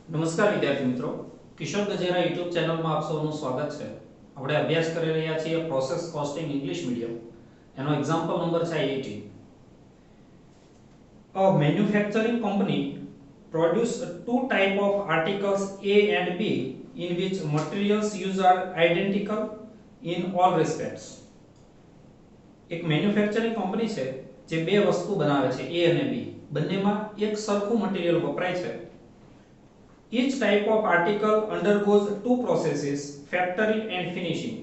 નમસ્કાર વિદ્યાર્થી મિત્રો, કિશોર ગજેરા યુટ્યુબ ચેનલમાં આપ સૌનું સ્વાગત છે. આપણે અભ્યાસ કરી રહ્યા છીએ પ્રોસેસ કોસ્ટિંગ ઇંગ્લિશ મીડિયમ. એનો એક્ઝામ્પલ નંબર છે 18. A manufacturing company produce two type of articles A and B in which materials used are identical in all respects. એક મેન્યુફેક્ચરિંગ કંપની છે જે બે વસ્તુ બનાવે છે A અને B. બંનેમાં એક સરખું મટીરીયલ વપરાય છે. Each type of article undergoes two processes, factory and finishing.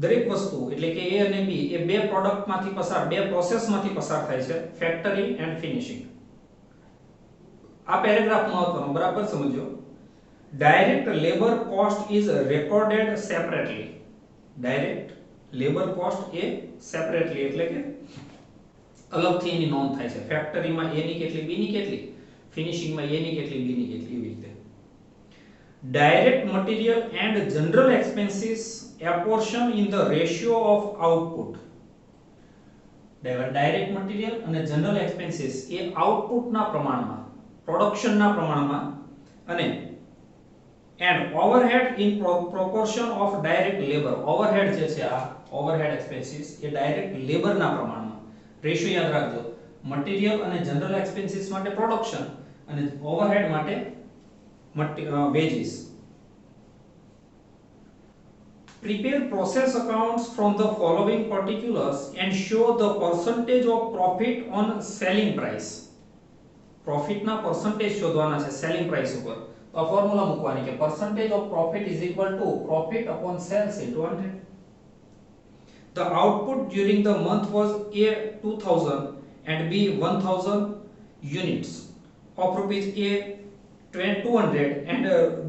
દરેક વસ્તુ એટલે કે A અને B એ બે પ્રોડક્ટમાંથી પસાર બે પ્રોસેસમાંથી પસાર થાય છે, ફેક્ટરી એન્ડ ફિનિશિંગ. આ પેરેગ્રાફ મહત્વનો બરાબર સમજો. Direct labour cost is recorded separately. Direct labour cost A separately એટલે કે અલગથી એની નોંધ થાય છે. ફેક્ટરીમાં A ની કેટલી, B ની કેટલી, ફિનિશિંગમાં A ની કેટલી, B ની કેટલી, એવી રીતે. Direct material and general expenses apportion in the ratio of output. Direct material અને જનરલ એક્સપેન્સીસ એ આઉટપુટના પ્રમાણમાં, પ્રોડક્શનના પ્રમાણમાં અને and overhead in proportion of direct labour. Overhead જે છે આ ઓવરહેડ એક્સપેન્સીસ એ ડાયરેક્ટ લેબરના પ્રમાણમાં. રેશિયો યાદ રાખજો. મટીરીયલ અને જનરલ એક્સપેન્સીસ માટે પ્રોડક્શન અને ઓવરહેડ માટે veggies. Prepare process accounts from the following particulars and show the percentage of profit on selling price. Profit ના percentage શોધવાના છે selling price ઉપર. તો ફોર્મ્યુલા મૂકવાની કે percentage of profit is equal to profit upon sales into 100. The output during the month was A 2000 and B 1000 units of rupees A 200 and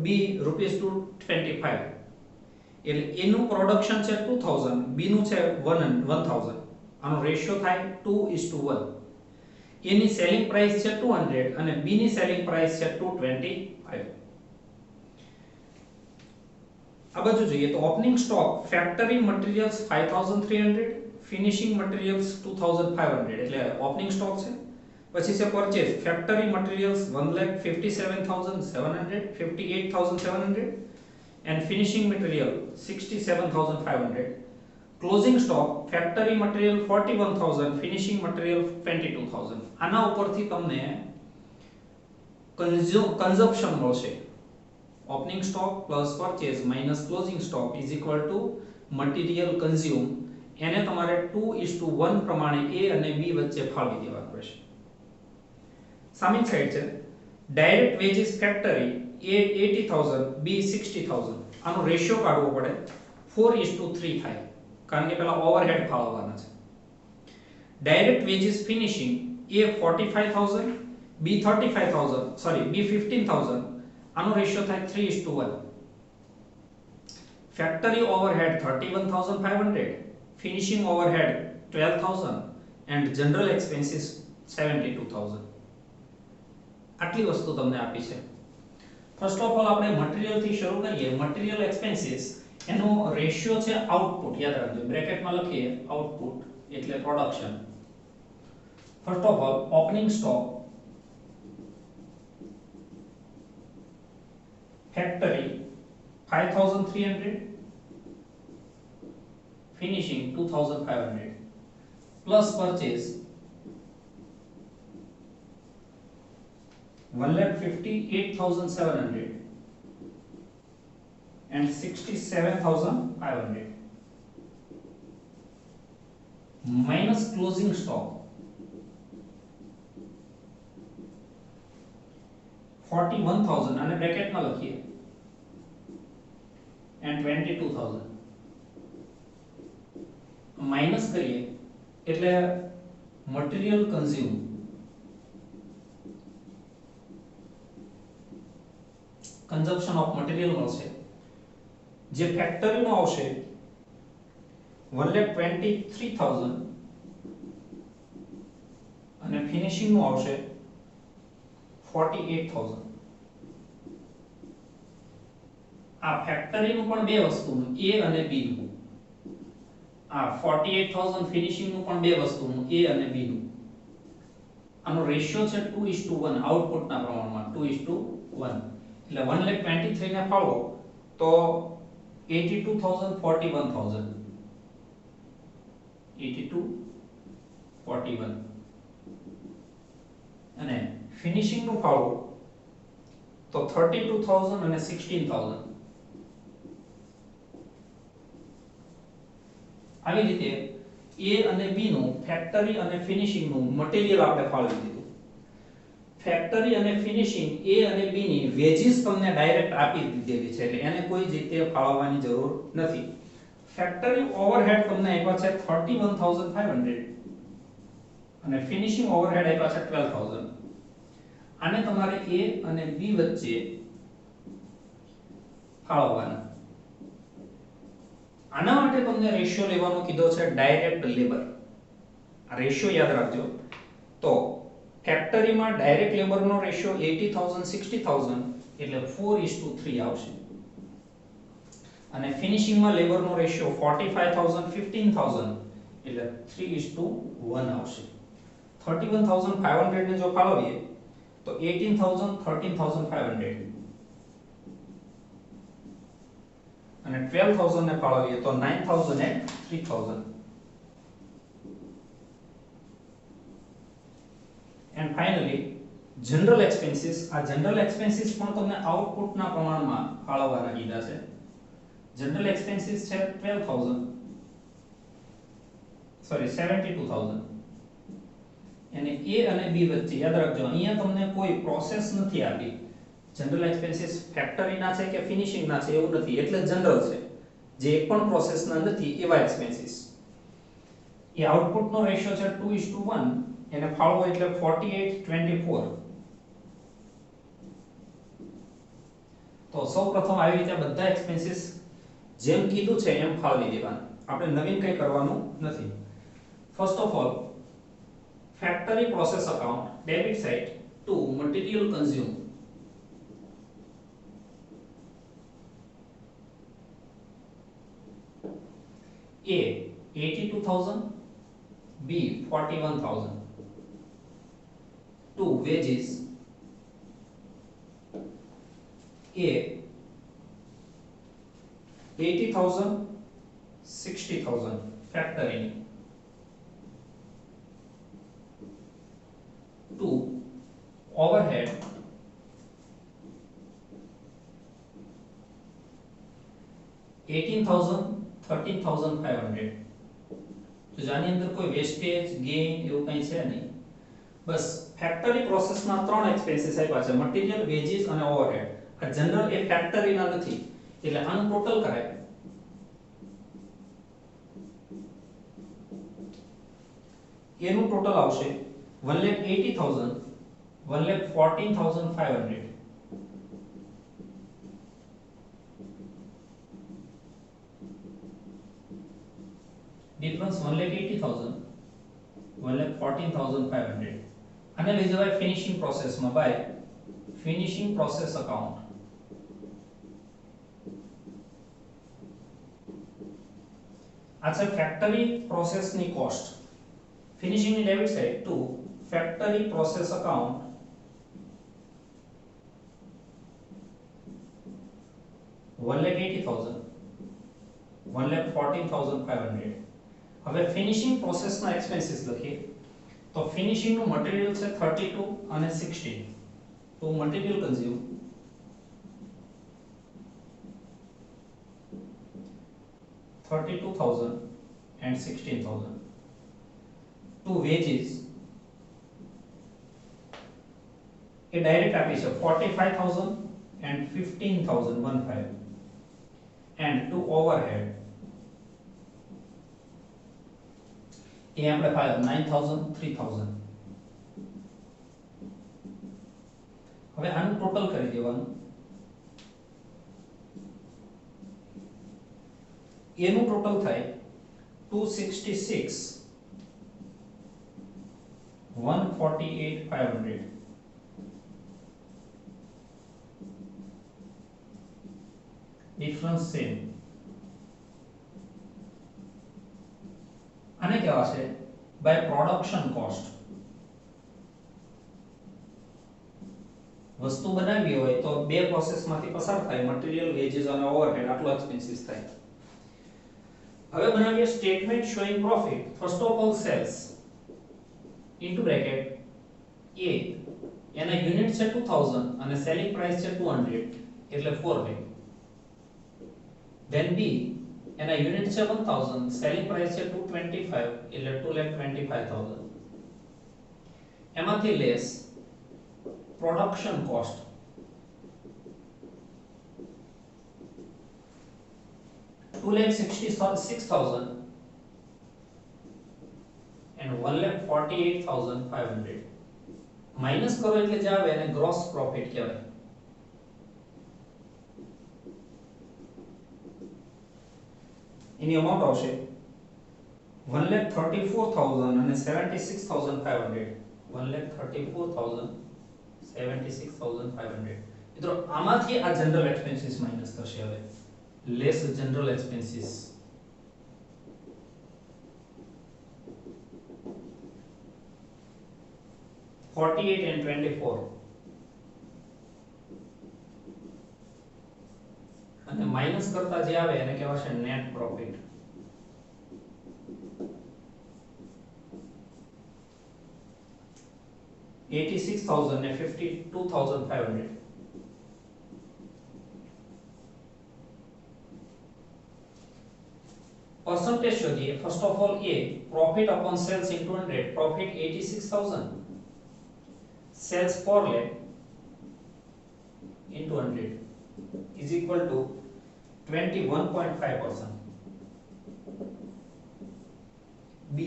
B rupees 225. એટલે A નું production છે 2000, B નું છે 1000. આનો રેશિયો થાય 2:1. A ની selling price છે 200 અને B ની સેલિંગ પ્રાઇસ છે 225. આ બાજુ જોઈએ તો opening stock factory materials 5300, finishing materials 2500 એટલે ઓપનિંગ સ્ટોક છે. પછી છે purchase factory materials 1,57,700, 58,700 and finishing material 67,500. Closing stock factory material 41,000, finishing material 22,000. આના ઉપરથી તમને કન્ઝમ્પશન મળશે. Opening stock plus purchase minus closing stock is equal to material consume. એને તમારે 2:1 પ્રમાણે A અને B વચ્ચે ફાળવી દેવાનું રહેશે. સામેની સાઈડ છે direct veggies factory A 80,000, B 60,000. આનો રેશિયો કાઢવો પડે 4:3 થાય કારણ કે પેલા ઓવરહેડ ફાળવવાના છે. Direct veggies finishing A 45,000, B 35,000, sorry B 15,000. આનો રેશિયો થાય 3:1. Factory overhead 31,500, finishing overhead 12,000 and general expenses 72,000. આટલી વસ્તુ તમને આપી છે. ફર્સ્ટ ઓફ ઓલ આપણે મટીરીયલ થી શરૂ કરીએ. મટીરીયલ એક્સપેન્સીસ એનો રેશિયો છે આઉટપુટ. યાદ રાખજો બ્રેકેટમાં લખીએ આઉટપુટ એટલે production. First of all opening stock factory 5300, finishing 2500 plus purchase 1,58,700 and 67,500 minus closing stock 41,000 અને બ્રેકેટમાં લખીએ and 22,000 માઈનસ કરીએ એટલે material consume consumption of material મળશે જે ફેક્ટરી નો આવશે 1,23,000 અને ફિનિશિંગ નું આવશે 48,000. આ ફેક્ટરી નું પણ બે વસ્તુનું A અને B નું. આ 48,000 ફિનિશિંગ નું પણ બે વસ્તુનું A અને B નું. આનો રેશિયો છે 2:1 આઉટપુટના પ્રમાણમાં 2:1 એટલે 1,23,000 ને ફાળવો તો 82,000 41,000 82 41 અને ફિનિશિંગ નું ફાળવો તો 32,000 અને 16,000 આવી રીતે A અને B નું ફેક્ટરી અને ફિનિશિંગ નું મટીરીયલ આપણે ફાળવી દીધું. ફેક્ટરી અને ફિનિશિંગ A અને B ની વેજીસ તમને ડાયરેક્ટ આપી દીધેલી છે એટલે એને કોઈ રીતે ફાળવવાની જરૂર નથી. ફેક્ટરી ઓવરહેડ તમને આપ્યા છે 31,500 અને ફિનિશિંગ ઓવરહેડ આપ્યા છે 12,000. આને તમારે A અને B વચ્ચે ફાળવવાના. આના માટે તમને રેશિયો લેવાનો કીધો છે ડાયરેક્ટ લેબર. આ રેશિયો યાદ રાખજો. તો ફેક્ટરીમાં ડાયરેક્ટ લેબરનો રેશિયો 80,000 60,000 એટલે 4:3 આવશે. અને ફિનિશિંગમાં લેબરનો રેશિયો 45,000 15,000 એટલે 3:1 આવશે. 31,500 ને જો ફાળવીએ તો 18,000 13,500 અને 12,000 ને ફાળવીએ તો 9,000 and 3,000. and finally general expenses. આ general expenses પણ તમને આઉટપુટના પ્રમાણમાં ફાળવવાના કીધા છે. general expenses છે 72,000 અને A અને B વચ્ચે યાદ રાખજો અહીંયા તમને કોઈ પ્રોસેસ નથી આપી. જનરલ એક્સપેન્સીસ ફેક્ટરીના છે કે ફિનિશિંગના છે એવું નથી એટલે જનરલ છે. જે એક પણ પ્રોસેસના નથી એવા એક્સપેન્સીસ. એ આઉટપુટનો રેશિયો છે 2:1 એને ફાળવો એટલે 48:24. તો સૌપ્રથમ આવી રીતે બધા એક્સપેન્સીસ જેમ કીધું છે એમ ફાળવી દેવાના. આપણે નવીન કંઈ કરવાનું નથી. First of all factory process account debit side to material consumed. A 82,000, B 41,000. To wages A 80,000 60,000 factoring. To overhead $18,000 13,500. તો જાની અંદર કોઈ વેસ્ટેજ ગેઇન એવું કંઈ છે નહીં. બસ ફેક્ટરી પ્રોસેસમાં ત્રણ એક્સપેન્સીસ આપ્યા છે મટીરીયલ વેજીસ અને ઓવરહેડ. આ જનરલ એ ફેક્ટરીના નથી એટલે આનું ટોટલ કરાય એનું ટોટલ આવશે 1,80,000 1,14,500. difference 1,80,000 1,14,500. અને લઈ જવાય ફિનિશિંગ પ્રોસેસમાં બાય ફિનિશિંગ પ્રોસેસ અકાઉન્ટ. આ છે ફેક્ટરી પ્રોસેસની કોસ્ટ. ફિનિશિંગની debit side to factory process account $1,80,000 $1,14,500. હવે ફિનિશિંગ પ્રોસેસના એક્સપેન્સીસ લખીએ તો ફિનિશિંગ નું મટીરીયલ છે 32 અને 16. તો material consume 32,000 and 16,000. To wages A direct આપી છે 45,000 and 15,000 and to overhead એ આપણે ફાળવ 9,000 3,000. હવે આનું ટોટલ કરી દેવાનું. એનું ટોટલ થાય 266 148,500. Difference same. આને કહેવાશે બાય પ્રોડક્શન કોસ્ટ. વસ્તુ બનાવી હોય તો બે પ્રોસેસમાંથી પસાર થાય, મટીરીયલ, વેજીસ અને ઓવરહેડ, આટલો એક્સપેન્સીસ થાય. હવે બનાવીએ statement showing profit. First of all sales into bracket A એના યુનિટ છે 2000 અને સેલિંગ પ્રાઇસ છે 200 એટલે 4 લાખ. then B એના યુનિટ છે 1000, સેલિંગ પ્રાઇસ છે 225 એટલે 2,25,000. એમાંથી લેસ પ્રોડક્શન કોસ્ટ 2,66,000 and 1,48,500 માઈનસ કરો એટલે જે આવે એને ગ્રોસ પ્રોફિટ કહેવાય. એની અમાઉન્ટ આવશે 1,34,000 અને 76,500. 1,34,000 76,500. મિત્રો આમાંથી આ જનરલ એક્સપેન્સીસ માઈનસ થશે. હવે લેસ જનરલ એક્સપેન્સીસ. $48 and $24 અને માઈનસ કરતા જે આવે એને કહેવાશે નેટ પ્રોફિટ. $86,000 and $52,500. percentage શોધીએ. first of all A profit upon sales into 100. profit 86,000, sales 4 lakh into 100 is equal to 21.5%. B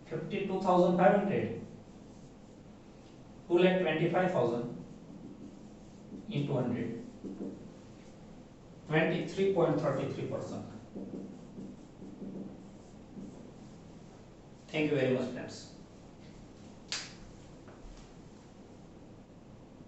52,500 2,25,000 into 100 23.33%. Thank you very much, friends.